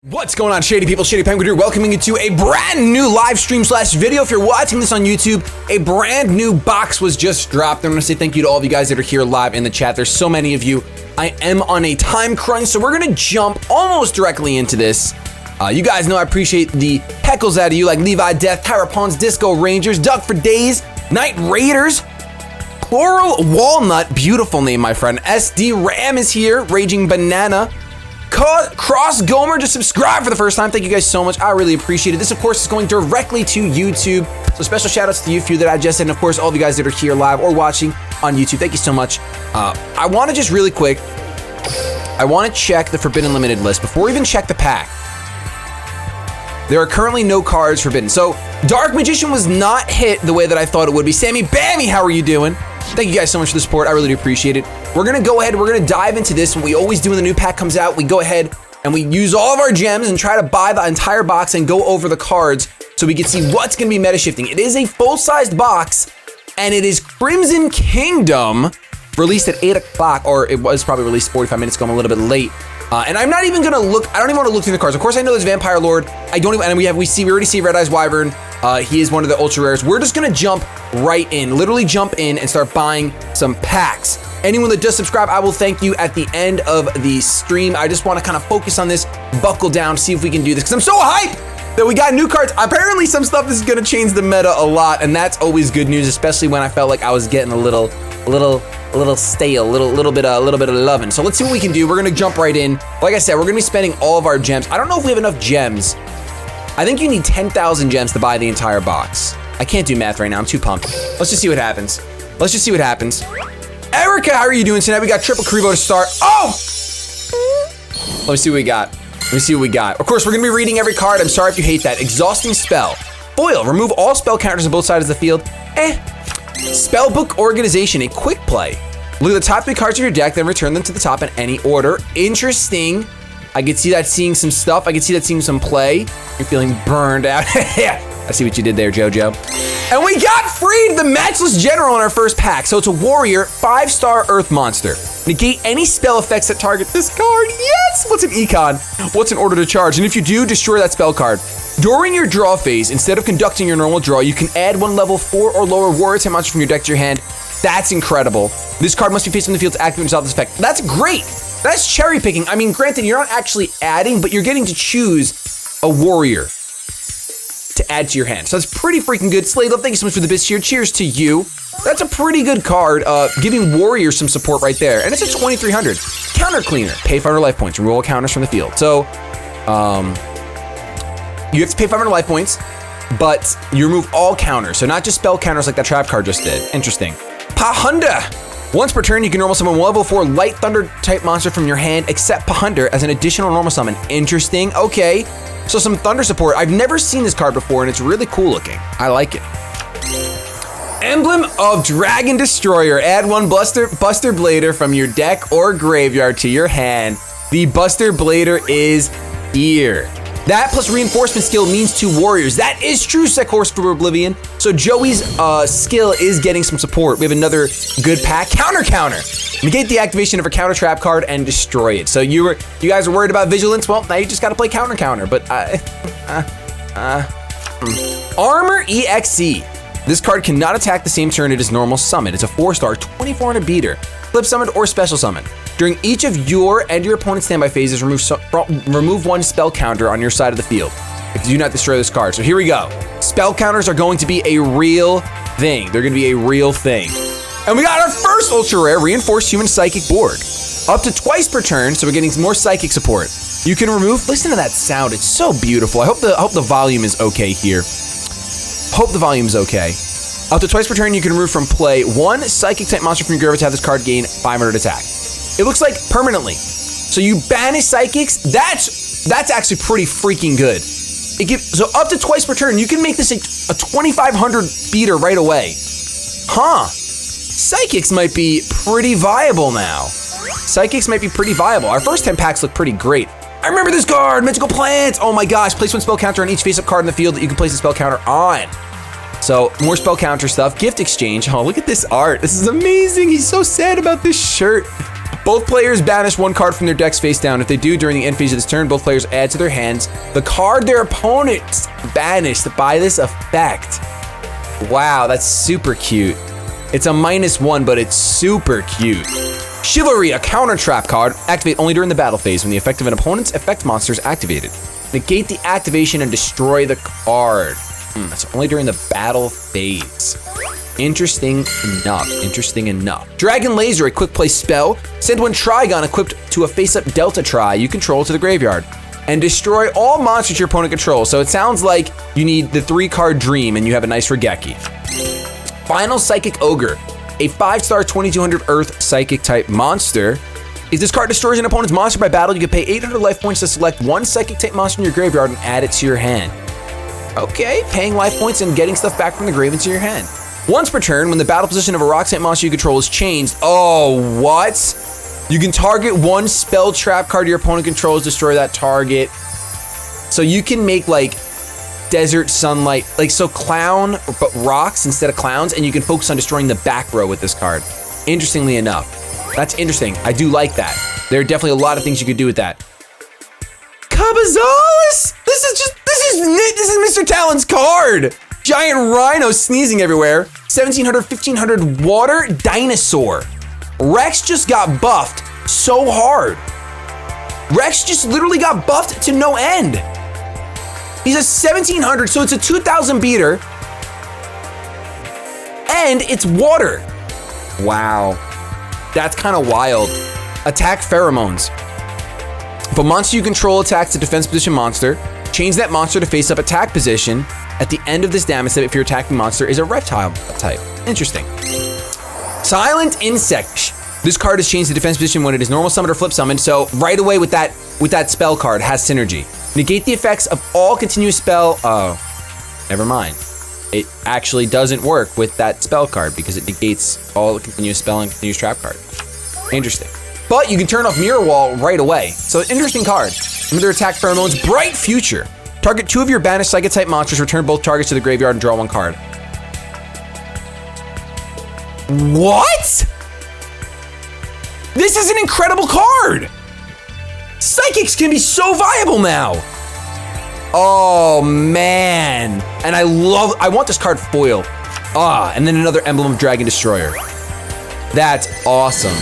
What's going on, Shady people? ShadyPenguinn here, welcoming you to a brand new live stream / video. If you're watching this on YouTube, a brand new box was just dropped. I'm gonna say thank you to all of you guys that are here live in the chat. There's so many of you. I am on a time crunch, so we're gonna jump almost directly into this. You guys know I appreciate the heckles out of you, like Levi Death, Tyra Pawns, Disco Rangers, Duck for Days, Night Raiders, Plural Walnut, beautiful name, my friend. SD Ram is here, Raging Banana. Cross Gomer just subscribed for the first time. Thank you guys so much. I really appreciate it. This, of course, is going directly to YouTube. So special shout outs to you, few that I just said, and of course, all of you guys that are here live or watching on YouTube. Thank you so much. I want to just really quick, I want to check the Forbidden Limited list before we even check the pack. There are currently no cards forbidden. So Dark Magician was not hit the way that I thought it would be. Sammy Bammy, how are you doing? Thank you guys so much for the support. I really do appreciate it. We're gonna go ahead, we're gonna dive into this. What we always do when the new pack comes out, we go ahead and we use all of our gems and try to buy the entire box and go over the cards so we can see what's gonna be meta shifting. It is a full-sized box and it is Crimson Kingdom, released at 8 o'clock, or it was probably released 45 minutes ago. I'm a little bit late. And I'm not even gonna look, I don't even wanna look through the cards. Of course I know there's Vampire Lord. I don't even, and we already see Red Eyes Wyvern. He is one of the ultra rares. We're just gonna jump right in, literally jump in and start buying some packs. Anyone that does subscribe, I will thank you at the end of the stream. I just wanna kind of focus on this, buckle down, see if we can do this, because I'm so hyped that we got new cards. Apparently some stuff is gonna change the meta a lot, and that's always good news, especially when I felt like I was getting a little stale, a little bit of loving. So let's see what we can do. We're gonna jump right in. Like I said, we're gonna be spending all of our gems. I don't know if we have enough gems. I think you need 10,000 gems to buy the entire box. I can't do math right now, I'm too pumped. Let's just see what happens. Let's just see what happens. Erica, how are you doing tonight? We got triple Krivo to start. Oh! Let me see what we got. Let me see what we got. Of course, we're gonna be reading every card. I'm sorry if you hate that. Exhausting Spell. Foil, remove all spell counters on both sides of the field. Spellbook Organization, a quick play. Look at the top 3 cards of your deck, then return them to the top in any order. Interesting. I could see that seeing some stuff. I could see that seeing some play. You're feeling burned out. Yeah, I see what you did there, JoJo. And we got freed the Matchless General in our first pack. So it's a warrior, 5-star Earth monster. Negate any spell effects that target this card. Yes! What's an econ? What's an order to charge? And if you do, destroy that spell card. During your draw phase, instead of conducting your normal draw, you can add 1 level 4 or lower warrior type monster from your deck to your hand. That's incredible. This card must be facing the field to activate and resolve this effect. That's great. That's cherry picking. I mean, granted, you're not actually adding, but you're getting to choose a warrior to add to your hand. So that's pretty freaking good. Slade Love, thank you so much for the bits here. Cheers to you. That's a pretty good card, giving warriors some support right there. And it's a 2300. Counter Cleaner. Pay 500 life points. Remove all counters from the field. So, you have to pay 500 life points, but you remove all counters. So not just spell counters like that trap card just did. Interesting. Pahunda. Once per turn, you can normal summon 1 level 4 light thunder type monster from your hand, except Pahunda as an additional normal summon. Interesting. Okay. So some thunder support. I've never seen this card before, and it's really cool looking. I like it. Emblem of Dragon Destroyer. Add 1 Buster Blader from your deck or graveyard to your hand. The Buster Blader is here. That plus reinforcement skill means 2 warriors. That is true, Sekhorse for Oblivion. So Joey's skill is getting some support. We have another good pack. Counter. Negate the activation of a counter trap card and destroy it. So you guys are worried about vigilance? Well, now you just gotta play counter. But Armor EXE. This card cannot attack the same turn it is normal summon. It's a 4-star, 2400 beater. Flip summoned or special summon. During each of your and your opponent's standby phases, remove 1 spell counter on your side of the field. If you do not destroy this card. So here we go. Spell counters are going to be a real thing. They're gonna be a real thing. And we got our first ultra rare Reinforced Human Psychic board. Up to twice per turn, so we're getting more psychic support. You can remove, listen to that sound, it's so beautiful. I hope the volume is okay here. Hope the volume's okay. Up to twice per turn, you can remove from play 1 psychic type monster from your graveyard to have this card gain 500 attack. It looks like permanently. So you banish psychics, that's actually pretty freaking good. So up to twice per turn, you can make this a 2500 beater right away. Huh. Psychics might be pretty viable now. Psychics might be pretty viable. Our first 10 packs look pretty great. I remember this card, Mythical Plants. Oh my gosh, place 1 spell counter on each face-up card in the field that you can place a spell counter on. So more spell counter stuff. Gift exchange. Oh, look at this art. This is amazing. He's so sad about this shirt. Both players banish one card from their decks face down. If they do during the end phase of this turn, both players add to their hands the card their opponents banished by this effect. Wow, that's super cute. It's a -1, but it's super cute. Chivalry, a counter trap card. Activate only during the battle phase when the effect of an opponent's effect monster is activated. Negate the activation and destroy the card. That's only during the battle phase. Interesting enough. Dragon Laser, a quick play spell. Send one Trigon equipped to a face-up Delta Tri you control to the graveyard. And destroy all monsters your opponent controls. So it sounds like you need the 3-card Dream and you have a nice Regeki. Final Psychic Ogre, a 5-star 2200 Earth Psychic type monster. If this card destroys an opponent's monster by battle, you can pay 800 life points to select one Psychic type monster in your graveyard and add it to your hand. Okay, paying life points and getting stuff back from the grave into your hand. Once per turn, when the battle position of a rock type monster you control is changed, oh, what? You can target one spell trap card your opponent controls, destroy that target. So you can make like desert sunlight, like so clown, but rocks instead of clowns, and you can focus on destroying the back row with this card. Interestingly enough, that's interesting. I do like that. There are definitely a lot of things you could do with that. Cabazalis! This is Mr. Talon's card! Giant rhino sneezing everywhere. 1700, 1500 water dinosaur. Rex just got buffed so hard. Rex just literally got buffed to no end. He's a 1700, so it's a 2000 beater. And it's water. Wow. That's kind of wild. Attack Pheromones. If a monster you control attacks a defense position monster, change that monster to face up attack position. At the end of this damage step, if your attacking monster is a reptile type. Interesting. Silent Insect. This card is changed to defense position when it is normal summoned or flip summoned, so right away with that spell card has synergy. Negate the effects of all continuous spell. Oh, never mind. It actually doesn't work with that spell card because it negates all the continuous spell and continuous trap card. Interesting. But you can turn off Mirror Wall right away. So interesting card. Another attack pheromones, Bright Future. Target 2 of your banished Psychic type monsters, return both targets to the graveyard and draw 1 card. What? This is an incredible card. Psychics can be so viable now. Oh man. And I want this card foil. And then another Emblem of Dragon Destroyer. That's awesome.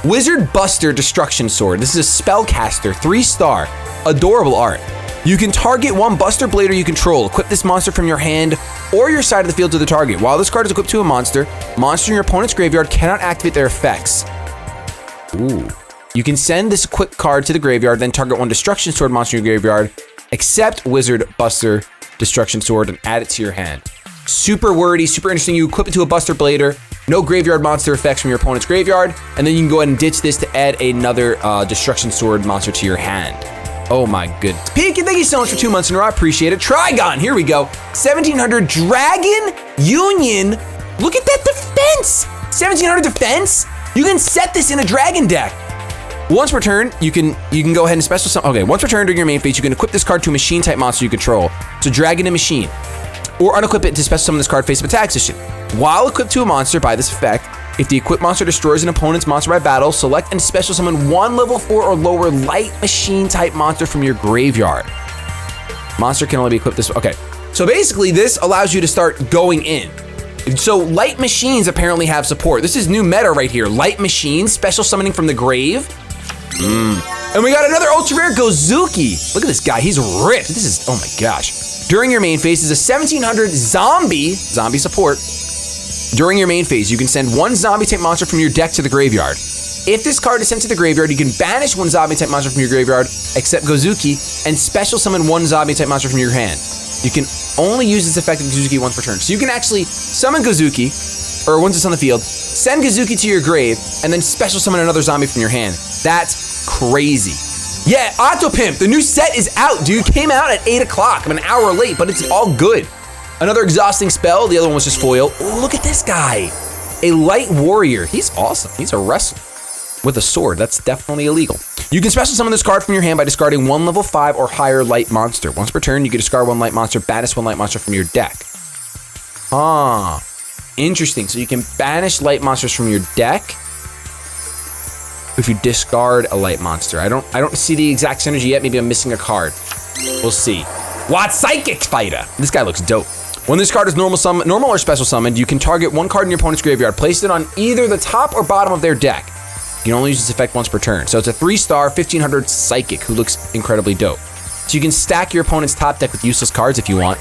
Wizard Buster Destruction Sword. This is a spellcaster, 3-star, adorable art. You can target one Buster Blader you control. Equip this monster from your hand or your side of the field to the target. While this card is equipped to a monster in your opponent's graveyard cannot activate their effects. Ooh. You can send this equipped card to the graveyard, then target one Destruction Sword monster in your graveyard, except Wizard Buster Destruction Sword, and add it to your hand. Super wordy, super interesting. You equip it to a Buster Blader, no graveyard monster effects from your opponent's graveyard, and then you can go ahead and ditch this to add another Destruction Sword monster to your hand. Oh my goodness. Pekin, thank you so much for 2 months in a row. I appreciate it. Trigon, here we go. 1700 Dragon Union. Look at that defense. 1700 defense. You can set this in a dragon deck. Once per turn, you can go ahead and special summon. Okay, once per turn during your main phase, you can equip this card to a machine type monster you control. So dragon and machine. Or unequip it to special summon this card face up attack position. While equipped to a monster by this effect, if the equipped monster destroys an opponent's monster by battle, select and special summon one level 4 or lower light machine type monster from your graveyard. Monster can only be equipped this way. Okay, so basically this allows you to start going in. So light machines apparently have support. This is new meta right here. Light machines, special summoning from the grave. And we got another ultra rare Gozuki. Look at this guy, he's ripped. This is, oh my gosh. During your main phase is a 1700 zombie support. During your main phase, you can send one zombie type monster from your deck to the graveyard. If this card is sent to the graveyard, you can banish one zombie type monster from your graveyard, except Gozuki, and special summon one zombie type monster from your hand. You can only use this effect of Gozuki once per turn. So you can actually summon Gozuki, or once it's on the field, send Gozuki to your grave, and then special summon another zombie from your hand. That's crazy. Yeah, Autopimp, the new set is out, dude. Came out at 8 o'clock. I'm an hour late, but it's all good. Another exhausting spell. The other one was just foil. Oh, look at this guy. A light warrior. He's awesome. He's a wrestler with a sword. That's definitely illegal. You can special summon this card from your hand by discarding one level 5 or higher light monster. Once per turn, you can discard one light monster, banish one light monster from your deck. Interesting. So you can banish light monsters from your deck. if you discard a light monster. I don't see the exact synergy yet. Maybe I'm missing a card. We'll see. What Psychic Fighter? This guy looks dope. When this card is normal or special summoned, you can target one card in your opponent's graveyard, place it on either the top or bottom of their deck. You can only use this effect once per turn. So it's a 3-star, 1500 Psychic who looks incredibly dope. So you can stack your opponent's top deck with useless cards if you want.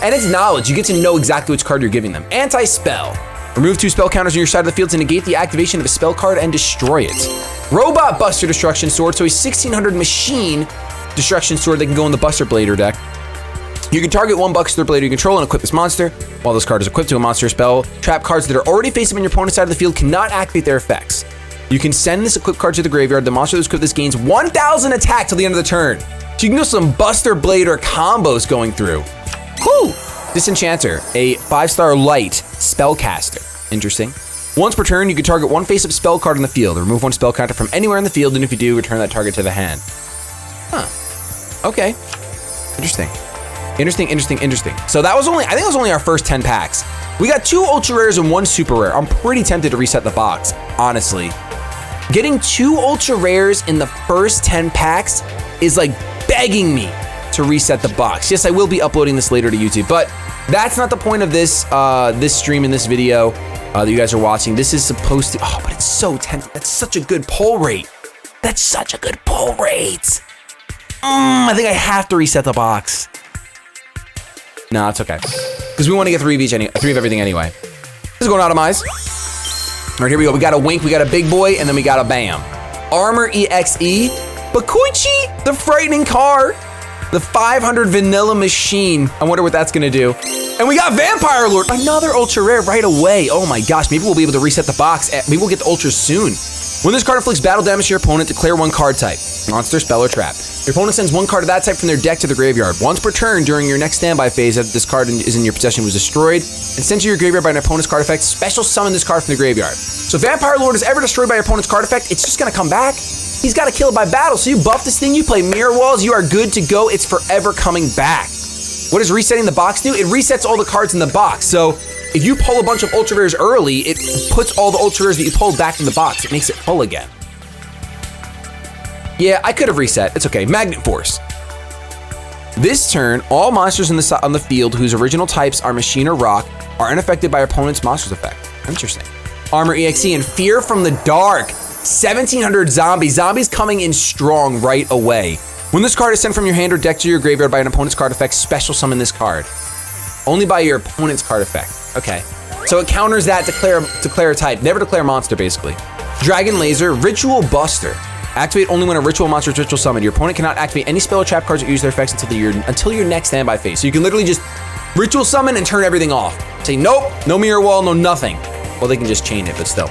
And it's knowledge. You get to know exactly which card you're giving them. Anti-spell. Remove 2 spell counters on your side of the field to negate the activation of a spell card and destroy it. Robot Buster Destruction Sword. So a 1600 machine Destruction Sword that can go in the Buster Blader deck. You can target one Buster Blader you control and equip this monster. While this card is equipped to a monster spell, trap cards that are already face up on your opponent's side of the field cannot activate their effects. You can send this equipped card to the graveyard. The monster that's equipped this gains 1000 attack till the end of the turn. So you can do some Buster Blader combos going through. Whew! Disenchanter, a 5-star light spellcaster. Interesting. Once per turn, you can target one face-up spell card on the field. Remove one spell counter from anywhere in the field, and if you do, return that target to the hand. Huh. Okay. Interesting. Interesting. So that was I think it was only our first 10 packs. We got 2 ultra rares and 1 super rare. I'm pretty tempted to reset the box, honestly. Getting 2 ultra rares in the first 10 packs is like begging me to reset the box. Yes, I will be uploading this later to YouTube, but that's not the point of this this stream and this video that you guys are watching. This is supposed to, but it's so tempting. That's such a good pull rate. I think I have to reset the box. No, it's okay. Because we want to get 3 of each, 3 of everything anyway. This is going to automize. All right, here we go. We got a Wink, we got a Big Boy, and then we got a Bam. Armor EXE. Dekoichi, the frightening card. The 500 vanilla machine. I wonder what that's gonna do. And we got Vampire Lord, another ultra rare right away. Oh my gosh, maybe we'll be able to reset the box. Maybe we'll get the ultras soon. When this card inflicts battle damage to your opponent, declare 1 card type. Monster, spell, or trap. Your opponent sends 1 card of that type from their deck to the graveyard. Once per turn during your next standby phase, after this card is in your possession was destroyed, and sent to your graveyard by an opponent's card effect, special summon this card from the graveyard. So if Vampire Lord is ever destroyed by your opponent's card effect, it's just gonna come back. He's got to kill it by battle. So you buff this thing, you play Mirror Walls, you are good to go. It's forever coming back. What does resetting the box do? It resets all the cards in the box. So if you pull a bunch of ultra rares early, it puts all the ultra rares that you pulled back in the box. It makes it full again. Yeah, I could have reset. It's okay. Magnet Force. This turn, all monsters on the field whose original types are machine or rock are unaffected by your opponent's monster's effect. Interesting. Armor EXE and Fear from the Dark. 1700 zombies. Zombies coming in strong right away. When this card is sent from your hand or deck to your graveyard by an opponent's card effect, special summon this card. Only by your opponent's card effect. Okay. So it counters that declare a type. Never declare monster, basically. Dragon Laser, Ritual Buster. Activate only when a ritual monster is ritual summoned. Your opponent cannot activate any spell or trap cards that use their effects until your next standby phase. So you can literally just ritual summon and turn everything off. Say, nope, no mirror wall, no nothing. Well, they can just chain it, but still.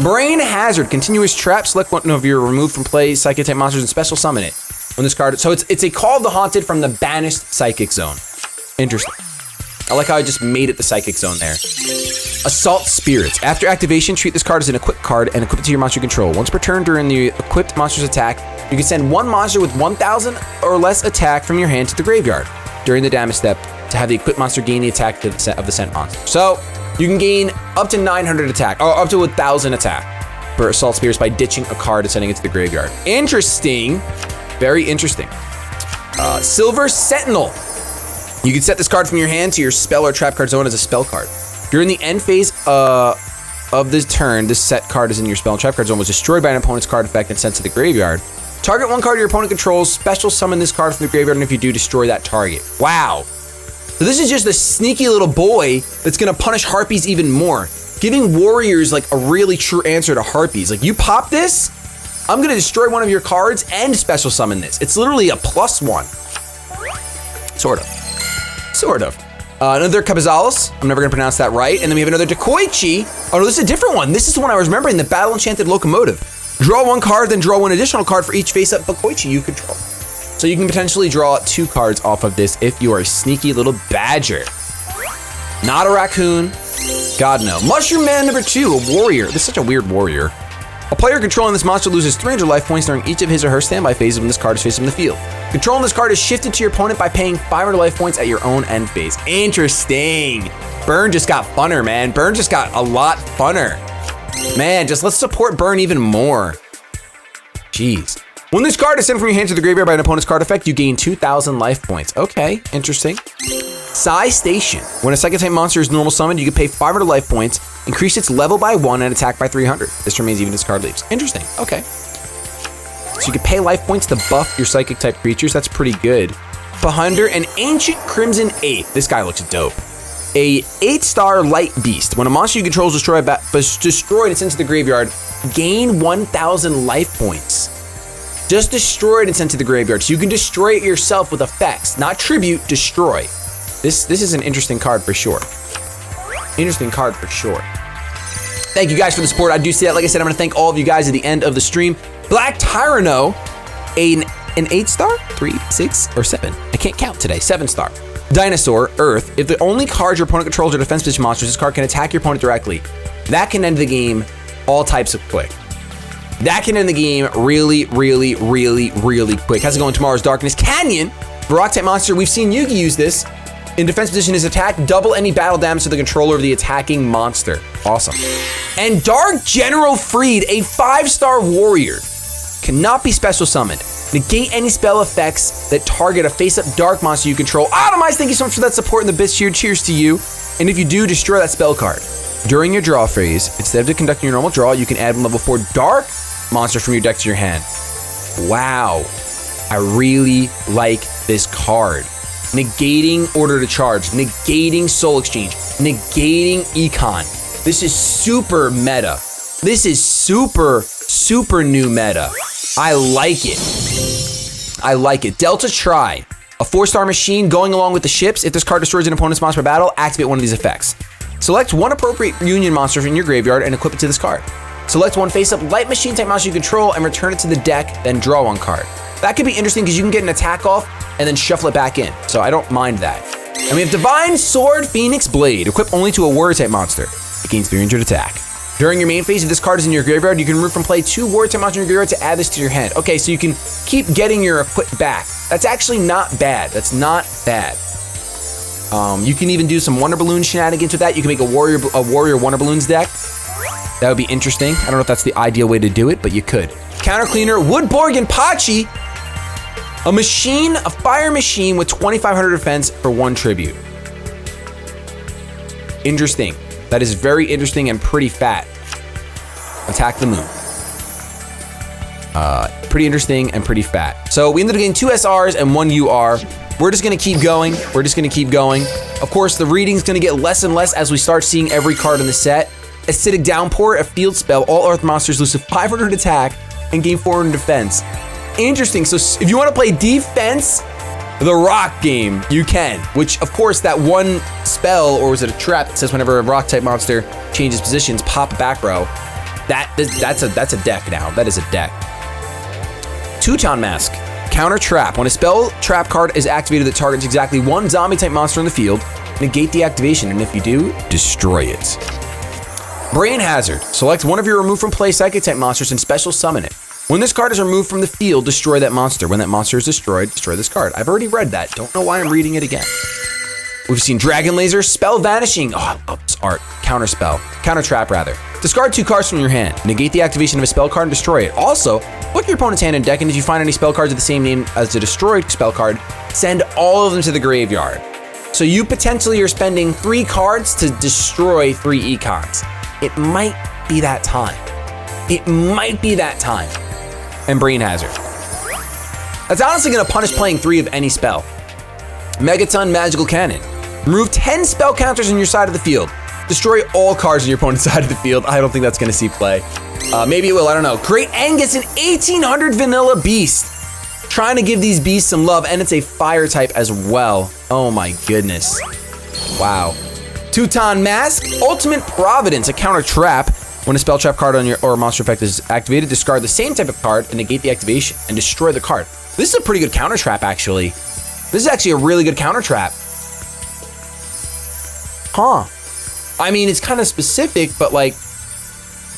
Brain Hazard, continuous trap. Select one of your removed from play psychic type monsters and special summon it. When this card, so it's a Call of the Haunted from the banished psychic zone. Interesting. I like how I just made it the psychic zone there. Assault Spirits. After activation, treat this card as an equipped card and equip it to your monster control. Once per turn during the equipped monster's attack, you can send 1 monster with 1000 or less attack from your hand to the graveyard during the damage step to have the equipped monster gain the attack of the sent monster. So you can gain up to 900 attack, or up to 1000 attack for Assault Spirits by ditching a card and sending it to the graveyard. Interesting. Very interesting. Silver Sentinel. You can set this card from your hand to your spell or trap card zone as a spell card. During the end phase of this turn, this set card is in your spell and trap card zone, was destroyed by an opponent's card effect and sent to the graveyard. Target 1 card your opponent controls, special summon this card from the graveyard, and if you do, destroy that target. Wow. So this is just a sneaky little boy that's gonna punish harpies even more, giving warriors like a really true answer to harpies. Like, you pop this, I'm gonna destroy one of your cards and special summon this. It's literally a +1. Sort of. Another Cabezales. I'm never gonna pronounce that right. And then we have another Dekoichi. Oh no, this is a different one. This is the one I was remembering, the Battle Enchanted Locomotive. Draw 1 card, then draw 1 additional card for each face-up Dekoichi you control. So you can potentially draw 2 cards off of this if you are a sneaky little badger. Not a raccoon. God no. Mushroom Man number 2, a warrior. This is such a weird warrior. A player controlling this monster loses 300 life points during each of his or her standby phases when this card is facing the field. Controlling this card is shifted to your opponent by paying 500 life points at your own end phase. Interesting. Burn just got funner, man. Burn just got a lot funner. Man, just let's support Burn even more. Jeez. When this card is sent from your hand to the graveyard by an opponent's card effect, you gain 2,000 life points. Okay, interesting. Psy Station. When a psychic type monster is normal summoned, you can pay 500 life points, increase its level by 1 and attack by 300. This remains even as card leaves. Interesting. Okay. So you can pay life points to buff your psychic type creatures. That's pretty good. Behinder, an Ancient Crimson 8. This guy looks dope. A 8-star light beast. When a monster you control is destroyed and sent to the graveyard, gain 1,000 life points. Just destroyed and sent to the graveyard. So you can destroy it yourself with effects, not tribute, destroy. This is an interesting card for sure. Interesting card for sure. Thank you guys for the support. I do see that. Like I said, I'm gonna thank all of you guys at the end of the stream. Black Tyranno, an 8-star, 3, 6, or 7. I can't count today. 7-star. Dinosaur, Earth. If the only cards your opponent controls are defense position monsters, this card can attack your opponent directly. That can end the game all types of quick. That can end the game really, really, really, really quick. How's it going? Tomorrow's Darkness Canyon. For Rock-type monster, we've seen YuGiOh use this. In defense position, his attack, double any battle damage to the controller of the attacking monster. Awesome. And Dark General Freed, a 5-star warrior. Cannot be special summoned. Negate any spell effects that target a face-up dark monster you control. Atomize, thank you so much for that support in the bits here. Cheers to you. And if you do, destroy that spell card. During your draw phase, instead of conducting your normal draw, you can add one level 4 dark monster from your deck to your hand. Wow. I really like this card. Negating Order to Charge, negating Soul Exchange, negating Econ. This is super meta. This is super, super new meta. I like it. I like it. Delta Try, a 4-star machine going along with the ships. If this card destroys an opponent's monster by battle, activate one of these effects. Select one appropriate Union monster from your graveyard and equip it to this card. Select one face-up light machine type monster you control and return it to the deck, then draw one card. That could be interesting because you can get an attack off and then shuffle it back in. So I don't mind that. And we have Divine Sword Phoenix Blade, equipped only to a warrior type monster. It gains 300 attack. During your main phase, if this card is in your graveyard, you can remove from play 2 warrior type monsters in your graveyard to add this to your hand. Okay, so you can keep getting your equip back. That's actually not bad. That's not bad. You can even do some Wonder Balloon shenanigans with that. You can make a warrior Wonder Balloons deck. That would be interesting. I don't know if that's the ideal way to do it, but you could. Counter Cleaner, Woodborg Inpachi. A machine, a fire machine with 2,500 defense for 1 tribute. Interesting. That is very interesting and pretty fat. Attack the moon. Pretty interesting and pretty fat. So we ended up getting 2 SRs and 1 UR. We're just gonna keep going. We're just gonna keep going. Of course, the reading's gonna get less and less as we start seeing every card in the set. Acidic Downpour, a field spell. All earth monsters lose to 500 attack and gain 400 defense. Interesting. So if you want to play defense, the rock game, you can. Which, of course, that one spell, or was it a trap that says whenever a rock type monster changes positions, pop back row. That's a deck now. That is a deck. Teuton Mask. Counter Trap. When a spell trap card is activated that targets exactly 1 zombie type monster in the field, negate the activation, and if you do, destroy it. Brain Hazard. Select one of your removed from play psychic type monsters and special summon it. When this card is removed from the field, destroy that monster. When that monster is destroyed, destroy this card. I've already read that. Don't know why I'm reading it again. We've seen Dragon Laser, Spell Vanishing. Oh, I love this art. Counter Spell. Counter Trap, rather. Discard 2 cards from your hand. Negate the activation of a spell card and destroy it. Also, look at your opponent's hand and deck, and if you find any spell cards of the same name as the destroyed spell card, send all of them to the graveyard. So you potentially are spending 3 cards to destroy 3 econs. It might be that time. It might be that time. And Brain Hazard. That's honestly gonna punish playing 3 of any spell. Megaton Magical Cannon. Remove 10 spell counters on your side of the field. Destroy all cards on your opponent's side of the field. I don't think that's gonna see play. Maybe it will, I don't know. Great Angus, an 1800 vanilla beast. Trying to give these beasts some love, and it's a fire type as well. Oh my goodness. Wow. Teuton Mask, Ultimate Providence, a counter trap. When a spell trap card on your or monster effect is activated, discard the same type of card and negate the activation and destroy the card. This is a pretty good counter trap, actually. This is actually a really good counter trap. Huh. I mean, it's kind of specific, but like,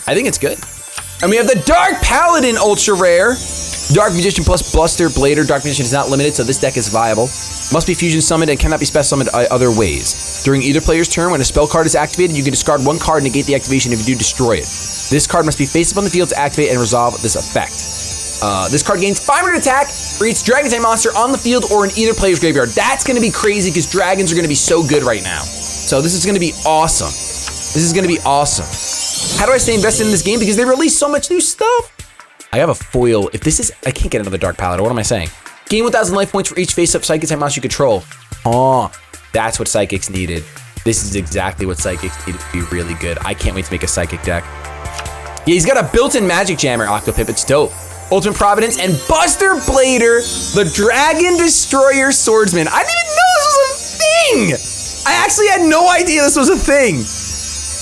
I think it's good. And we have the Dark Paladin Ultra Rare. Dark Magician plus Bluster Blader. Dark Magician is not limited, so this deck is viable. Must be fusion summoned and cannot be spell summoned other ways. During either player's turn, when a spell card is activated, you can discard 1 card and negate the activation. If you do, destroy it. This card must be face up on the field to activate and resolve this effect. This card gains 500 attack for each dragon type monster on the field or in either player's graveyard. That's gonna be crazy because dragons are gonna be so good right now. So this is gonna be awesome. This is gonna be awesome. How do I stay invested in this game? Because they release so much new stuff. I have a foil. If this is, I can't get another Dark Paladin. What am I saying? Gain 1,000 life points for each face-up Psychic type monster you control. Oh, that's what Psychics needed. This is exactly what Psychics needed to be really good. I can't wait to make a Psychic deck. Yeah, he's got a built-in Magic Jammer, Octopip. It's dope. Ultimate Providence and Buster Blader, the Dragon Destroyer Swordsman. I didn't even know this was a thing. I actually had no idea this was a thing.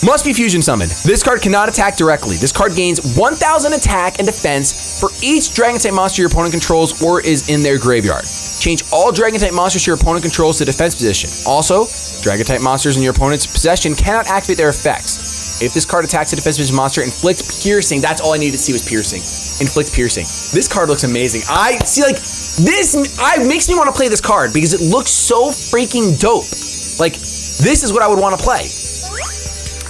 Must be fusion summoned. This card cannot attack directly. This card gains 1,000 attack and defense for each dragon type monster your opponent controls or is in their graveyard. Change all dragon type monsters your opponent controls to defense position. Also, dragon type monsters in your opponent's possession cannot activate their effects. If this card attacks a defense position monster, inflict piercing. That's all I needed to see was piercing. Inflict piercing. This card looks amazing. I see, like, this makes me want to play this card because it looks so freaking dope. Like, this is what I would want to play.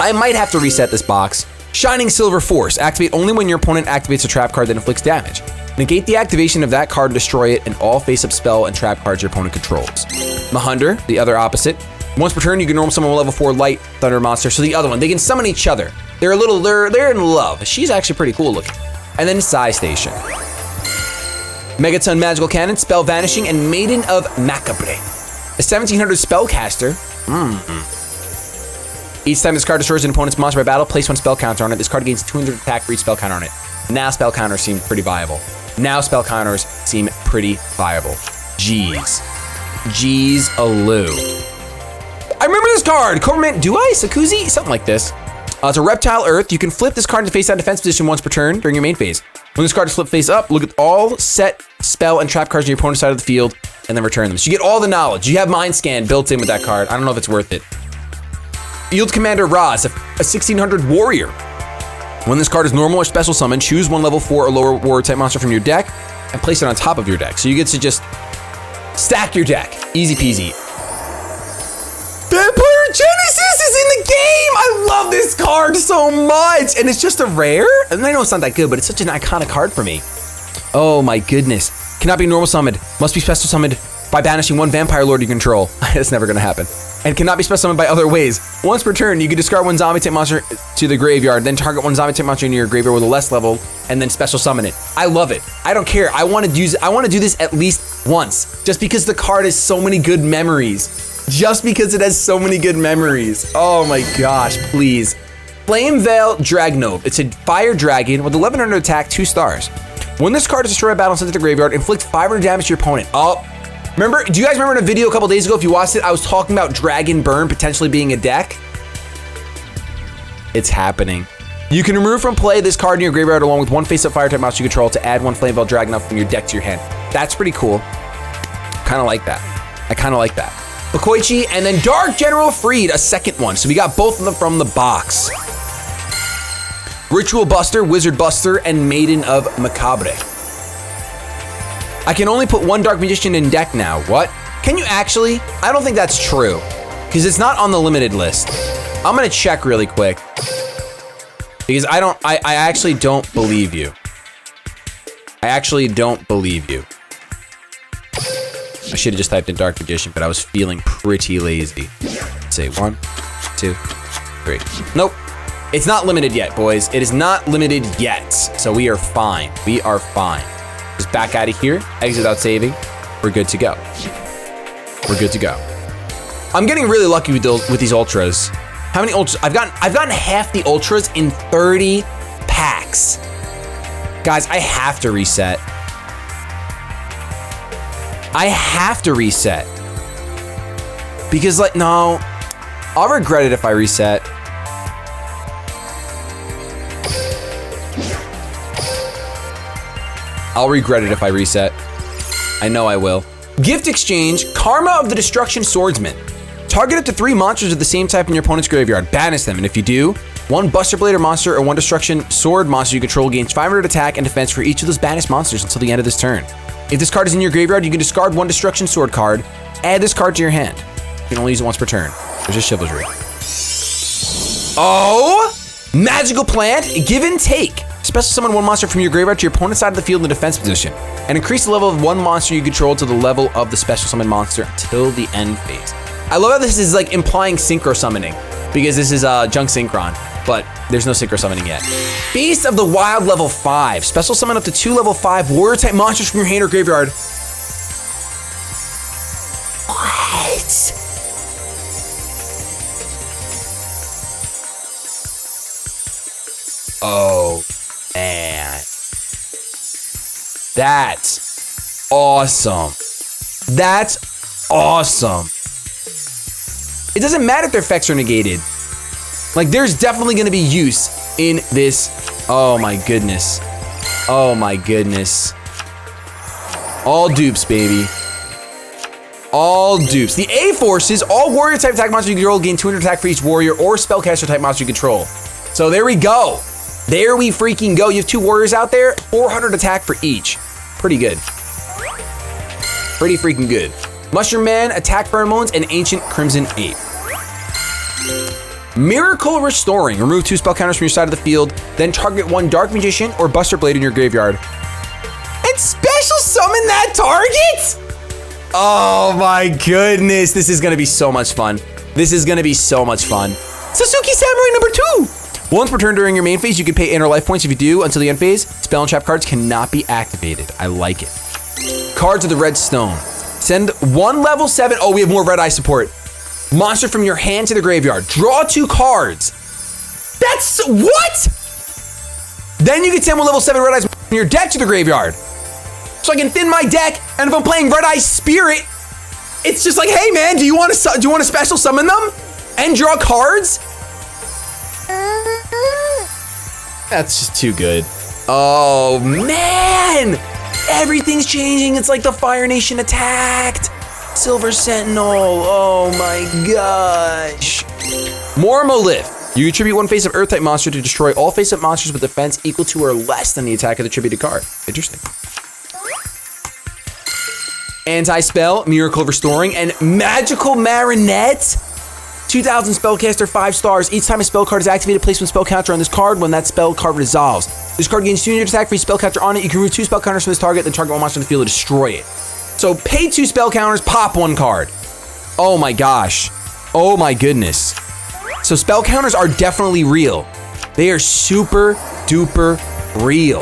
I might have to reset this box. Shining Silver Force. Activate only when your opponent activates a trap card that inflicts damage. Negate the activation of that card and destroy it and all face-up spell and trap cards your opponent controls. Mahunder, the other opposite. Once per turn, you can normal summon a level 4 light thunder monster. So the other one, they can summon each other. They're in love. She's actually pretty cool looking. And then Psy Station. Megaton Magical Cannon, Spell Vanishing, and Maiden of Macabre. A 1700 spellcaster. Each time this card destroys an opponent's monster by battle, place one spell counter on it. This card gains 200 attack for each spell counter on it. Now spell counters seem pretty viable. Jeez. Jeez-a-loo. I remember this card. Coverman, do I? Sakuzi? Something like this. It's a Reptile Earth. You can flip this card to face down defense position once per turn during your main phase. When this card is flipped face up, look at all set spell and trap cards on your opponent's side of the field and then return them. So you get all the knowledge. You have Mind Scan built in with that card. I don't know if it's worth it. Field Commander Raz, a 1600 warrior. When this card is normal or special summon, choose one level 4 or lower warrior type monster from your deck and place it on top of your deck. So you get to just stack your deck. Easy peasy. Vampire Genesis is in the game! I love this card so much! And it's just a rare? And I know it's not that good, but it's such an iconic card for me. Oh my goodness. Cannot be normal summoned. Must be special summoned by banishing one vampire lord you control. That's never gonna happen. And cannot be special summoned by other ways. Once per turn, you can discard one zombie type monster to the graveyard, then target one zombie type monster in your graveyard with a less level, and then special summon it. I love it. I don't care. I want to do this at least once, just because the card has so many good memories. Just because it has so many good memories. Oh my gosh, please. Flame Veil Dragnove. It's a fire dragon with 1100 attack, 2 stars. When this card is destroyed by battle and sent to the graveyard, inflict 500 damage to your opponent. Oh. Remember, do you guys remember in a video a couple days ago, if you watched it, I was talking about Dragon Burn potentially being a deck? It's happening. You can remove from play this card in your graveyard along with one face-up fire type monster you control to add one Flame Veil Dragonov from your deck to your hand. That's pretty cool. Kind of like that. I kind of like that. Dekoichi and then Dark General Freed, a second one. So we got both of them from the box. Ritual Buster, Wizard Buster, and Maiden of Macabre. I can only put one Dark Magician in deck now. What? Can you actually? I don't think that's true because it's not on the limited list. I'm gonna check really quick because I actually don't believe you. I actually don't believe you. I should have just typed in Dark Magician, but I was feeling pretty lazy. Let's say 1, 2, 3. Nope. It's not limited yet, boys. It is not limited yet. So we are fine. We are fine. Just back out of here, exit without saving. We're good to go. We're good to go. I'm getting really lucky with these ultras. How many ultras? I've gotten half the ultras in 30 packs. Guys, I have to reset. I have to reset. Because like, no, I'll regret it if I reset. I'll regret it if I reset. I know I will. Gift exchange, Karma of the Destruction Swordsman. Target up to 3 monsters of the same type in your opponent's graveyard. Banish them, and if you do, one Buster Blader monster or one Destruction Sword monster you control gains 500 attack and defense for each of those banished monsters until the end of this turn. If this card is in your graveyard, you can discard one Destruction Sword card, add this card to your hand. You can only use it once per turn. There's just Chivalry. Oh! Magical Plant, Give and Take. Special summon one monster from your graveyard to your opponent's side of the field in the defense position, and increase the level of one monster you control to the level of the special summon monster until the end phase. I love how this is like implying synchro summoning, because this is Junk Synchron, but there's no synchro summoning yet. Beast of the Wild level 5. Special summon up to 2 level 5 warrior type monsters from your hand or graveyard. What? Oh, man. That's awesome. That's awesome. It doesn't matter if their effects are negated. Like, there's definitely gonna be use in this. Oh my goodness. Oh my goodness. All dupes, baby. All dupes. The A forces, all warrior type attack monsters you control gain 200 attack for each warrior or spellcaster type monster you control. So there we go. There we freaking go. You have 2 warriors out there, 400 attack for each. Pretty good. Pretty freaking good. Mushroom Man, Attack Pheromones, and Ancient Crimson Ape. Miracle Restoring. Remove 2 spell counters from your side of the field, then target 1 Dark Magician or Buster Blade in your graveyard. And special summon that target? Oh my goodness. This is gonna be so much fun. This is gonna be so much fun. Sasuke Samurai number 2. Once per turn during your main phase, you can pay inner life points. If you do, until the end phase, spell and trap cards cannot be activated. I like it. Cards of the Red Stone. Send 1 level 7. Oh, we have more Red Eye support. Monster from your hand to the graveyard. Draw 2 cards. That's what? Then you can send 1 level 7 Red Eyes from your deck to the graveyard. So I can thin my deck, and if I'm playing Red Eye Spirit, it's just like, hey man, do you want to special summon them and draw cards? That's just too good. Oh man, everything's changing. It's like the Fire Nation attacked. Silver Sentinel, oh my gosh. Mormolith. You attribute 1 face of Earth type monster to destroy all face up monsters with defense equal to or less than the attack of the attributed card. Interesting. Anti-spell, Miracle Restoring, and Magical Marinette. 2000 spellcaster, 5 stars. Each time a spell card is activated, place 1 spell counter on this card when that spell card resolves. This card gains 200 attack for each spell counter on it. You can remove 2 spell counters from this target, then target 1 monster in the field to destroy it. So pay 2 spell counters, pop 1 card. Oh my gosh. Oh my goodness. So spell counters are definitely real. They are super duper real.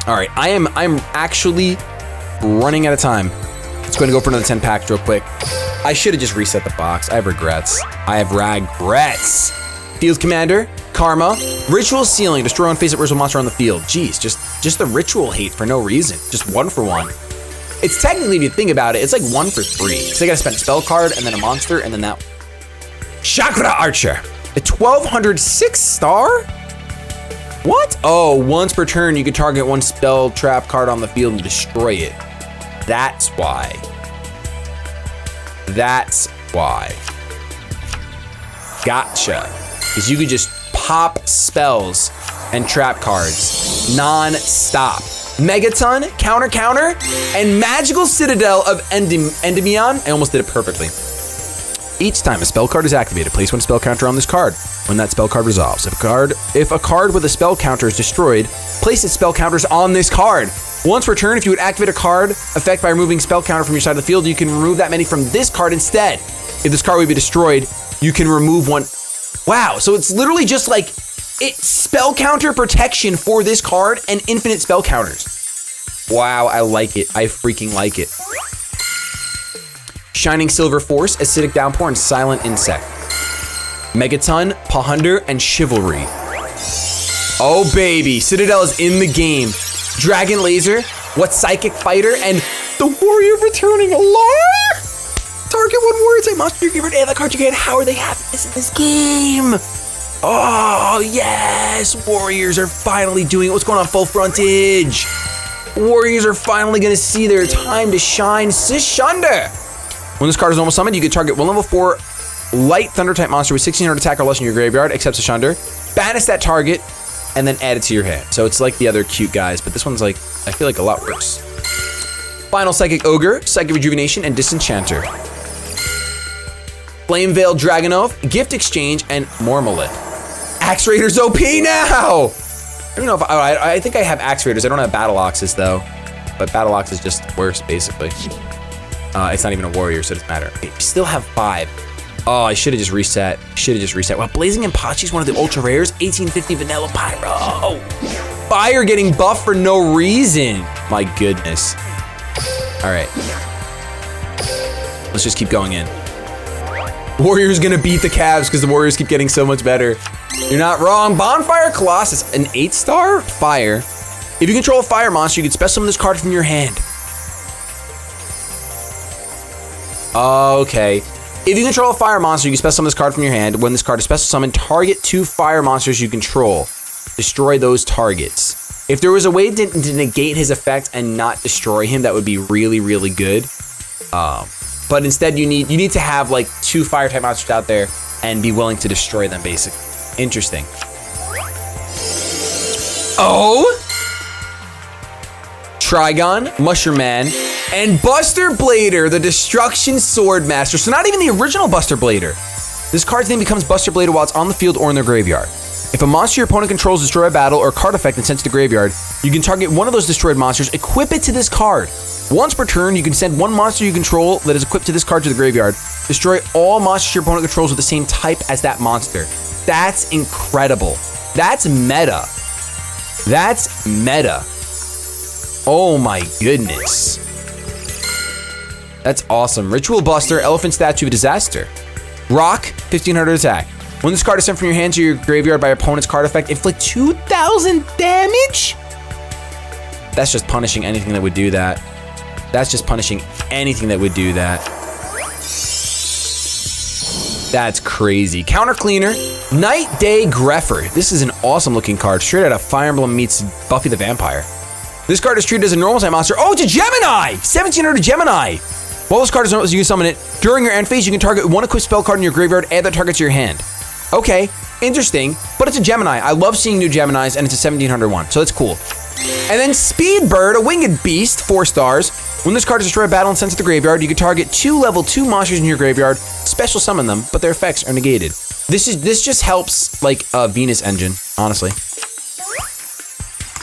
All right, I'm actually running out of time. Let's go ahead and go for another 10 packs real quick. I should have just reset the box. I have regrets. I have regrets. Field Commander, Karma, Ritual Sealing, destroy 1 face-up ritual monster on the field. Jeez, just the ritual hate for no reason. Just 1 for 1. It's technically, if you think about it, it's like 1 for 3. So you gotta spend a spell card and then a monster and then that. Chakra Archer, a 1200 6-star? What? Oh, once per turn, you can target 1 spell trap card on the field and destroy it. That's why. That's why. Gotcha. Because you could just pop spells and trap cards non-stop. Megaton, counter, and Magical Citadel of Endymion. I almost did it perfectly. Each time a spell card is activated, place 1 spell counter on this card when that spell card resolves. If a card with a spell counter is destroyed, place its spell counters on this card. Once per turn, if you would activate a card effect by removing spell counter from your side of the field, you can remove that many from this card instead. If this card would be destroyed, you can remove 1. Wow, so it's literally just like it's spell counter protection for this card and infinite spell counters. Wow, I like it. I freaking like it. Shining Silver Force, Acidic Downpour, and Silent Insect. Megaton, Pahunder, and Chivalry. Oh baby, Citadel is in the game. Dragon Laser, What Psychic Fighter, and the Warrior Returning Alarm! Target 1 warrior type monster you give it the card you get. How are they having this in this game? Oh yes, Warriors are finally doing it. What's going on, Full Frontage? Warriors are finally gonna see their time to shine. Sishunder! When this card is normal summoned, you can target 1 level 4 light thunder type monster with 1600 attack or less in your graveyard, except Sishunder. Banish that target, and then add it to your hand. So it's like the other cute guys, but this one's like, I feel like a lot worse. Final Psychic Ogre, Psychic Rejuvenation, and Disenchanter. Flame Veil Dragonov, Gift Exchange, and Mormolith. Axe Raider's OP now! I don't know if I think I have Axe Raiders. I don't have Battle Oxes though. But Battle Ox is just worse, basically. It's not even a warrior, so it doesn't matter. We still have 5. Oh, I should have just reset. Wow, Blazing Inpachi is one of the ultra rares. 1850 Vanilla Pyro. Fire getting buffed for no reason. My goodness. All right. Let's just keep going in. Warrior's gonna beat the Cavs because the Warriors keep getting so much better. You're not wrong. Bonfire Colossus, an 8-star fire. If you control a fire monster, you can special summon this card from your hand. Okay. If you control a fire monster, you can special summon this card from your hand. When this card is special summoned, target 2 fire monsters you control. Destroy those targets. If there was a way to negate his effect and not destroy him, that would be really, really good. But instead, you need to have like 2 fire type monsters out there and be willing to destroy them, basically. Interesting. Oh! Trigon, Mushroom Man, and Buster Blader, the Destruction Sword Master. So not even the original Buster Blader. This card's name becomes Buster Blader while it's on the field or in their graveyard. If a monster your opponent controls is destroyed by battle or a card effect and sent to the graveyard, you can target one of those destroyed monsters, equip it to this card. Once per turn, you can send one monster you control that is equipped to this card to the graveyard. Destroy all monsters your opponent controls with the same type as that monster. That's incredible. That's meta. That's meta. Oh my goodness. That's awesome. Ritual Buster, Elephant Statue of Disaster. Rock, 1500 attack. When this card is sent from your hand to your graveyard by your opponent's card effect, inflict 2000 damage? That's just punishing anything that would do that. That's just punishing anything that would do that. That's crazy. Counter Cleaner, Night Day Greffer. This is an awesome looking card, straight out of Fire Emblem meets Buffy the Vampire. This card is treated as a normal type monster. Oh, it's a Gemini! 1700 Gemini! While this card is normal, you can summon it. During your end phase, you can target one equipped spell card in your graveyard, add that target to your hand. Okay, interesting, but it's a Gemini. I love seeing new Geminis, and it's a 1701, so that's cool. And then Speedbird, a winged beast, 4 stars. When this card is destroyed by battle and sent to the graveyard, you can target 2 level 2 monsters in your graveyard, special summon them, but their effects are negated. This just helps like a Venus engine, honestly.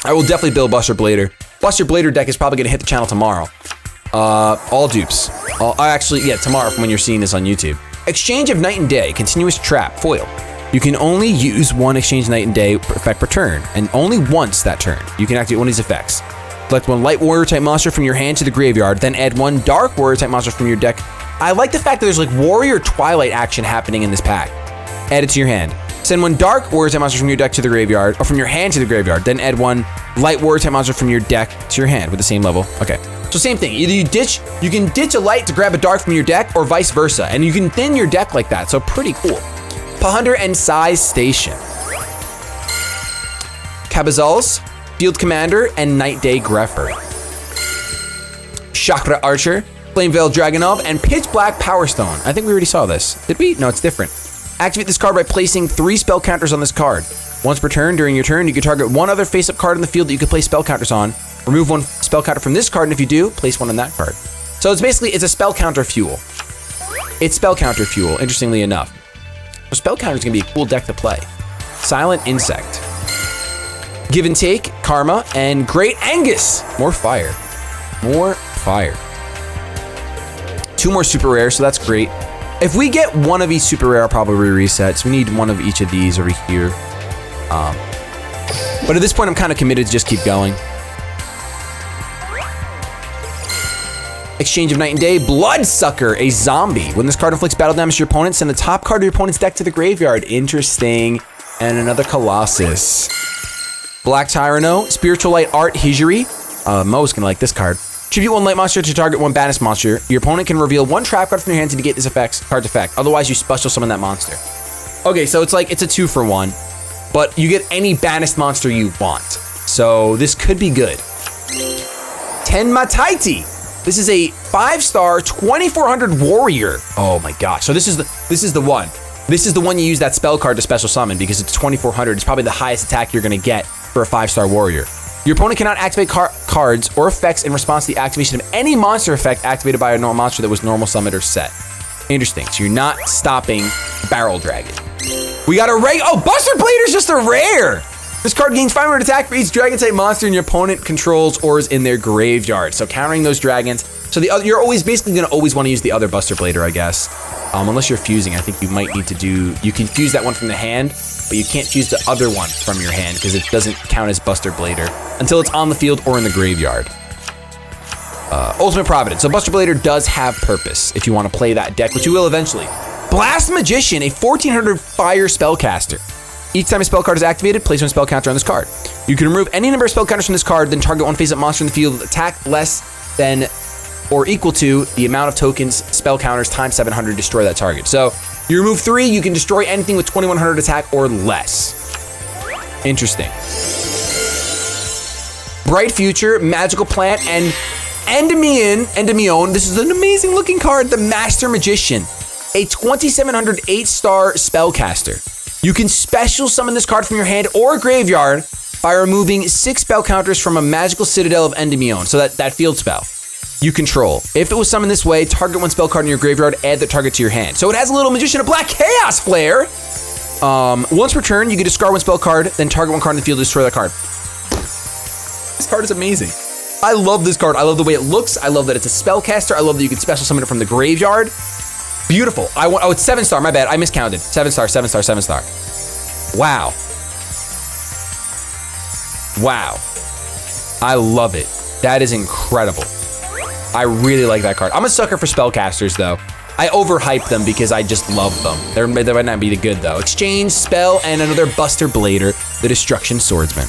I will definitely build Buster Blader. Buster Blader deck is probably gonna hit the channel tomorrow. All dupes. Actually, yeah, tomorrow when you're seeing this on YouTube. Exchange of Night and Day, continuous trap, foil. You can only use one Exchange Night and Day effect per turn, and only once that turn. You can activate one of these effects. Select one Light Warrior type monster from your hand to the graveyard, then add one Dark Warrior type monster from your deck. I like the fact that there's like Warrior Twilight action happening in this pack. Add it to your hand. Send one Dark Warrior type monster from your deck to the graveyard, or from your hand to the graveyard, then add one Light Warrior type monster from your deck to your hand with the same level. Okay. So same thing, either you can ditch a light to grab a dark from your deck or vice versa, and you can thin your deck like that, so pretty cool. Ponder and Size Station. Cabazals, Field Commander, and Night Day Greffer. Chakra Archer, Flameveil Dragonov, and Pitch Black Power Stone. I think we already saw this. Did we? No, it's different. Activate this card by placing 3 spell counters on this card. Once per turn, during your turn, you can target one other face-up card in the field that you can place spell counters on. Remove one spell counter from this card, and if you do, place one on that card. So it's basically, it's a spell counter fuel. It's spell counter fuel, interestingly enough. So spell counter is gonna be a cool deck to play. Silent Insect. Give and Take, Karma, and Great Angus. More fire. More fire. 2 more super rares, so that's great. If we get one of each super rare, I'll probably reset. So we need one of each of these over here. But at this point, I'm kind of committed to just keep going. Exchange of Night and Day, Bloodsucker, a zombie. When this card inflicts battle damage to your opponent, send the top card of your opponent's deck to the graveyard. Interesting. And another Colossus. Black Tyranno, Spiritual Light Art Hijiri. Mo's gonna like this card. Tribute 1 light monster to target 1 banished monster. Your opponent can reveal 1 trap card from your hand to negate this card's effect. Otherwise, you special summon that monster. Okay, so it's like, it's a 2 for 1, but you get any banished monster you want. So this could be good. Tenmataiti. This is a 5-star 2400 warrior. Oh my gosh. So this is the one. This is the one you use that spell card to special summon because it's 2400. It's probably the highest attack you're gonna get for a 5-star warrior. Your opponent cannot activate cards or effects in response to the activation of any monster effect activated by a normal monster that was normal summoned or set. Interesting. So you're not stopping Barrel Dragon. We got a Buster Blader's just a rare. This card gains 500 attack for each dragon-type monster and your opponent controls or is in their graveyard. So countering those dragons. So you're always basically gonna always want to use the other Buster Blader, I guess. Unless you're fusing, I think you might need to do. You can fuse that one from the hand, but you can't fuse the other one from your hand because it doesn't count as Buster Blader until it's on the field or in the graveyard. Ultimate Providence. So Buster Blader does have purpose if you want to play that deck, which you will eventually. Blast Magician, a 1400 fire spellcaster. Each time a spell card is activated, place one spell counter on this card. You can remove any number of spell counters from this card, then target one face-up monster in the field with attack less than or equal to the amount of tokens, spell counters times 700, destroy that target. So you remove 3, you can destroy anything with 2100 attack or less. Interesting. Bright Future, Magical Plant, and Endymion. This is an amazing looking card, the Master Magician, a 2700 8-star spellcaster. You can special summon this card from your hand or graveyard by removing 6 spell counters from a magical citadel of Endymion, so that field spell you control. If it was summoned this way, target one spell card in your graveyard, add that target to your hand. So it has a little Magician of Black Chaos Flare. Once per turn, you can discard one spell card, then target one card in the field to destroy that card. This card is amazing. I love this card. I love the way it looks. I love that it's a spellcaster. I love that you can special summon it from the graveyard. Beautiful. It's 7-star, my bad. I miscounted. 7-star, 7-star, 7-star. Wow. Wow. I love it. That is incredible. I really like that card. I'm a sucker for spellcasters, though. I overhype them because I just love them. They might not be the good, though. Exchange, spell, and another Buster Blader, the Destruction Swordsman.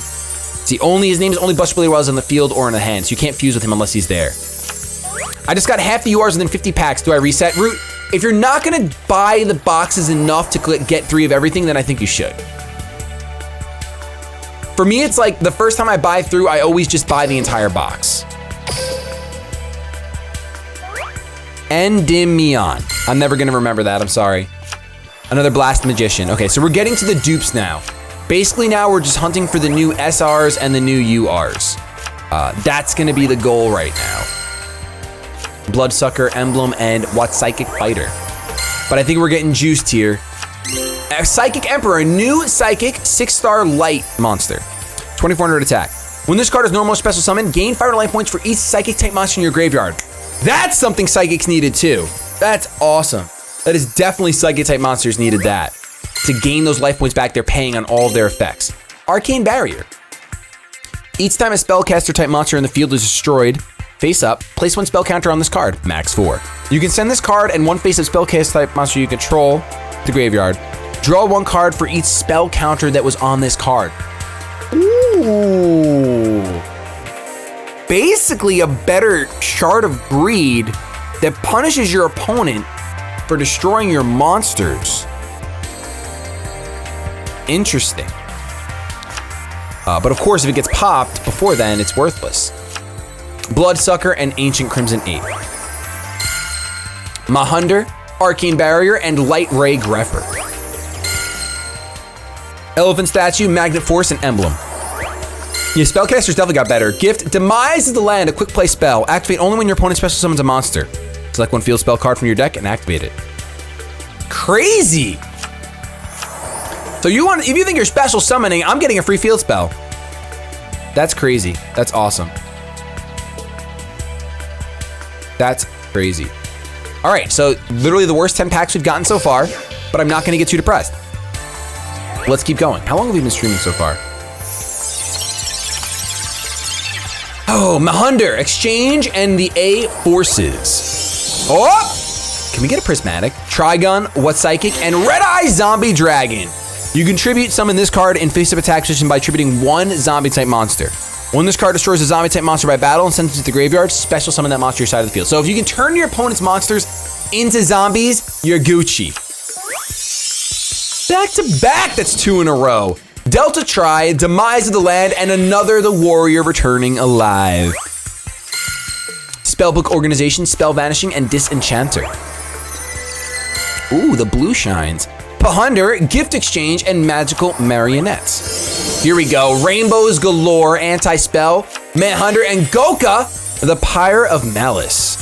His name is only Buster Blader while he's on the field or in the hand, so you can't fuse with him unless he's there. I just got half the URs and then 50 packs. Do I reset? Root, if you're not gonna buy the boxes enough to get 3 of everything, then I think you should. For me, it's like the first time I buy through, I always just buy the entire box. Endymion. I'm never gonna remember that, I'm sorry. Another Blast Magician. Okay, so we're getting to the dupes now. Basically now we're just hunting for the new SRs and the new URs. That's gonna be the goal right now. Bloodsucker, Emblem, and what Psychic Fighter. But I think we're getting juiced here. Psychic Emperor, a new Psychic 6-star light monster. 2400 attack. When this card is normal special summon, gain 500 life points for each Psychic type monster in your graveyard. That's something Psychics needed too. That's awesome. That is definitely Psychic type monsters needed that. To gain those life points back they're paying on all of their effects. Arcane Barrier. Each time a spellcaster type monster in the field is destroyed, face up, place one spell counter on this card, max 4. You can send this card and one face up spellcaster type monster you control to the graveyard. Draw one card for each spell counter that was on this card. Ooh. Basically a better Shard of Greed that punishes your opponent for destroying your monsters. Interesting. But of course, if it gets popped before then, it's worthless. Bloodsucker and Ancient Crimson 8. Mahunder, Arcane Barrier, and Light Ray Grepher. Elephant Statue, Magnet Force, and Emblem. Yeah, spellcasters definitely got better. Gift, Demise of the Land, a quick play spell. Activate only when your opponent special summons a monster. Select one field spell card from your deck and activate it. Crazy! So if you think you're special summoning, I'm getting a free field spell. That's crazy. That's awesome. That's crazy. All right, so literally the worst 10 packs we've gotten so far, but I'm not gonna get too depressed. Let's keep going. How long have we been streaming so far? Oh, Mahunder, Exchange, and the A Forces. Oh! Can we get a Prismatic? Trigun, What Psychic, and Red Eye Zombie Dragon. You contribute summon this card in face-up attack position by attributing one zombie-type monster. When this card destroys a zombie-type monster by battle and sends it to the graveyard, special summon that monster to your side of the field. So if you can turn your opponent's monsters into zombies, you're Gucci. Back to back, that's 2 in a row. Delta Tri, Demise of the Land, and another The Warrior returning alive. Spellbook Organization, Spell Vanishing, and Disenchanter. Ooh, the blue shines. Pahunder, Gift Exchange, and Magical Marionettes. Here we go. Rainbows galore, Anti-Spell, Manhunter, and Goka, the Pyre of Malice.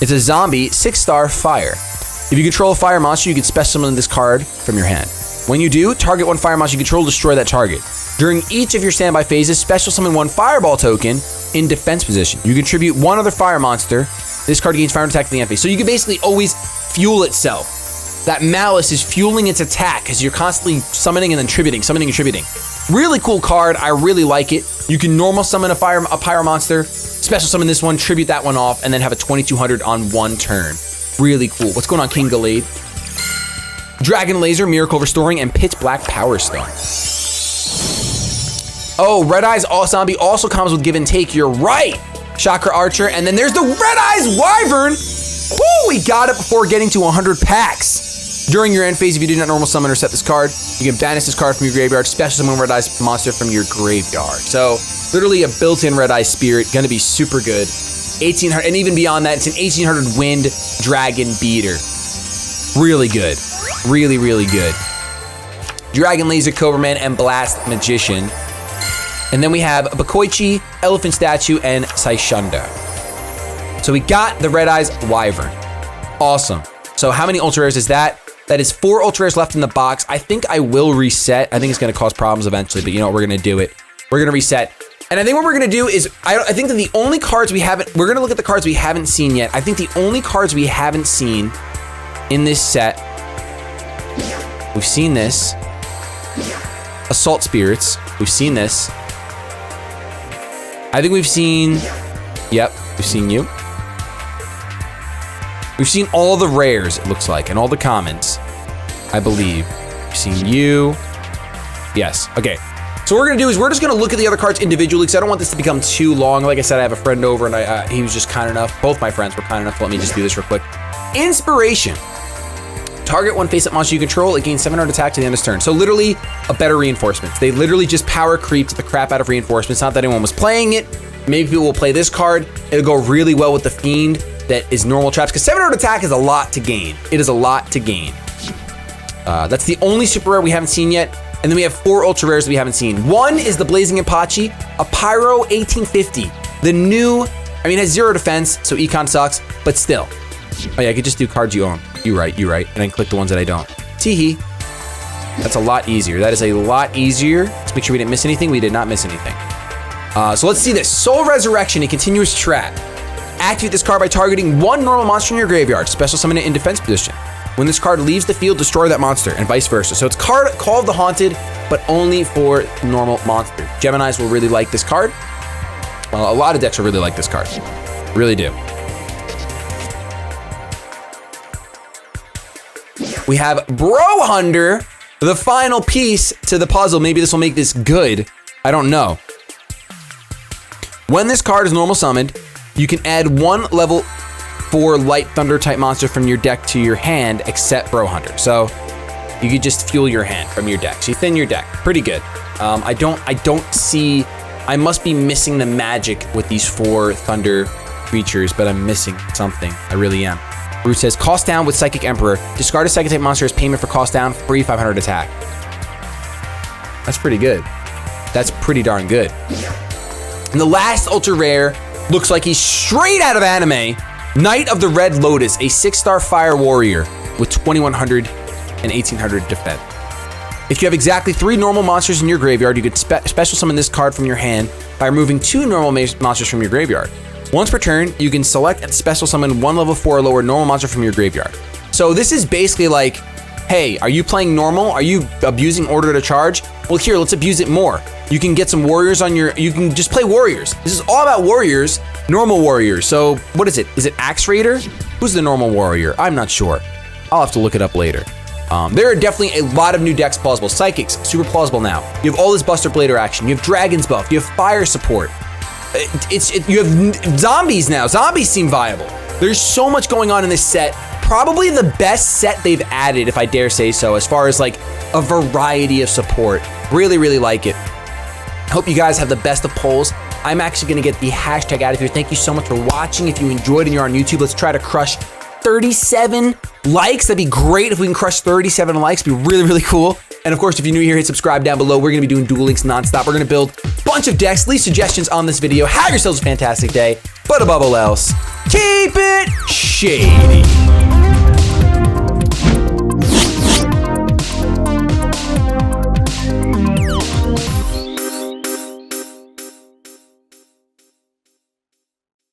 It's a zombie, 6-star fire. If you control a fire monster, you can special summon this card from your hand. When you do, target one fire monster you control, destroy that target. During each of your standby phases, special summon one fireball token in defense position. You contribute one other fire monster. This card gains fire attack to the end phase. So you can basically always fuel itself. That Malice is fueling its attack because you're constantly summoning and then tributing, summoning and tributing. Really cool card. I really like it. You can normal summon a pyro monster, special summon this one, tribute that one off, and then have a 2200 on one turn. Really cool. What's going on, King Gallade? Dragon Laser, Miracle Restoring, and Pitch Black Power Stone. Oh, Red Eyes Zombie also comes with Give and Take. You're right. Chakra Archer, and then there's the Red Eyes Wyvern. Woo, we got it before getting to 100 packs. During your end phase, if you do not normal summon or set this card, you can banish this card from your graveyard, special summon Red Eyes monster from your graveyard. So literally a built-in Red Eyes Spirit, gonna be super good. 1800, and even beyond that, it's an 1800 Wind Dragon Beater. Really good, really, really good. Dragon Laser, Cobraman, and Blast Magician. And then we have Dekoichi, Elephant Statue, and Saishunda. So we got the Red Eyes Wyvern. Awesome. So how many Ultra Rares is that? That is 4 Ultra Rares left in the box. I think I will reset. I think it's gonna cause problems eventually, but you know what, we're gonna do it. We're gonna reset. And I think what we're gonna do is, I think that the only cards we haven't, we're gonna look at the cards we haven't seen yet. I think the only cards we haven't seen in this set, we've seen this. Assault Spirits, we've seen this. I think we've seen, yep, we've seen you. We've seen all the rares, it looks like, and all the commons, I believe. We've seen you. Yes, okay. So what we're gonna do is we're just gonna look at the other cards individually because I don't want this to become too long. Like I said, I have a friend over and he was just kind enough, both my friends were kind enough to let me just do this real quick. Inspiration. Target one face-up monster you control, it gains 700 attack to the end of its turn. So literally a better reinforcements. They literally just power creeped the crap out of reinforcements. Not that anyone was playing it. Maybe people will play this card. It'll go really well with the Fiend that is normal traps because 700 attack is a lot to gain. It is a lot to gain. That's the only super rare we haven't seen yet. And then we have 4 ultra rares that we haven't seen. One is the Blazing Inpachi, a Pyro 1850. The new, I mean, it has 0 defense, so econ sucks, but still. Oh yeah, I could just do cards you own. You right, and then click the ones that I don't. Teehee. That's a lot easier. That is a lot easier. Let's make sure we didn't miss anything. We did not miss anything. So let's see this. Soul Resurrection, a continuous trap. Activate this card by targeting one normal monster in your graveyard. Special summon it in defense position. When this card leaves the field, destroy that monster, and vice versa. So it's card called the Haunted, but only for normal monsters. Geminis will really like this card. Well, a lot of decks will really like this card. Really do. We have Bro Hunter, the final piece to the puzzle. Maybe this will make this good. I don't know. When this card is normal summoned, you can add 1 level 4 Light Thunder type monster from your deck to your hand, except Bro Hunter. So you could just fuel your hand from your deck. So you thin your deck. Pretty good. I don't see, I must be missing the magic with these 4 Thunder creatures, but I'm missing something. I really am. Root says, cost down with Psychic Emperor. Discard a Psychic type monster as payment for cost down, free 500 attack. That's pretty good. That's pretty darn good. And the last ultra rare looks like he's straight out of anime. Knight of the Red Lotus, a 6-star fire warrior with 2100 and 1800 defense. If you have exactly 3 normal monsters in your graveyard, you could special summon this card from your hand by removing 2 normal monsters from your graveyard. Once per turn, you can select and special summon 1 level 4 or lower normal monster from your graveyard. So this is basically like, hey, are you playing normal? Are you abusing Order to Charge? Well, here, let's abuse it more. You can get some warriors on your, you can just play warriors. This is all about warriors, normal warriors. So what is it? Is it Axe Raider? Who's the normal warrior? I'm not sure. I'll have to look it up later. There are definitely a lot of new decks plausible. Psychics, super plausible now. You have all this Buster Blader action. You have Dragon's Buff. You have Fire support. You have zombies now. Zombies seem viable. There's so much going on in this set. Probably the best set they've added, if I dare say so, as far as like a variety of support. Really, really like it. Hope you guys have the best of polls. I'm actually gonna get the hashtag out of here. Thank you so much for watching. If you enjoyed and you're on YouTube, let's try to crush 37 likes. That'd be great if we can crush 37 likes. It'd be really, really cool. And of course, if you're new here, hit subscribe down below. We're gonna be doing Duel Links nonstop. We're gonna build a bunch of decks. Leave suggestions on this video. Have yourselves a fantastic day. But above all else, keep it shady.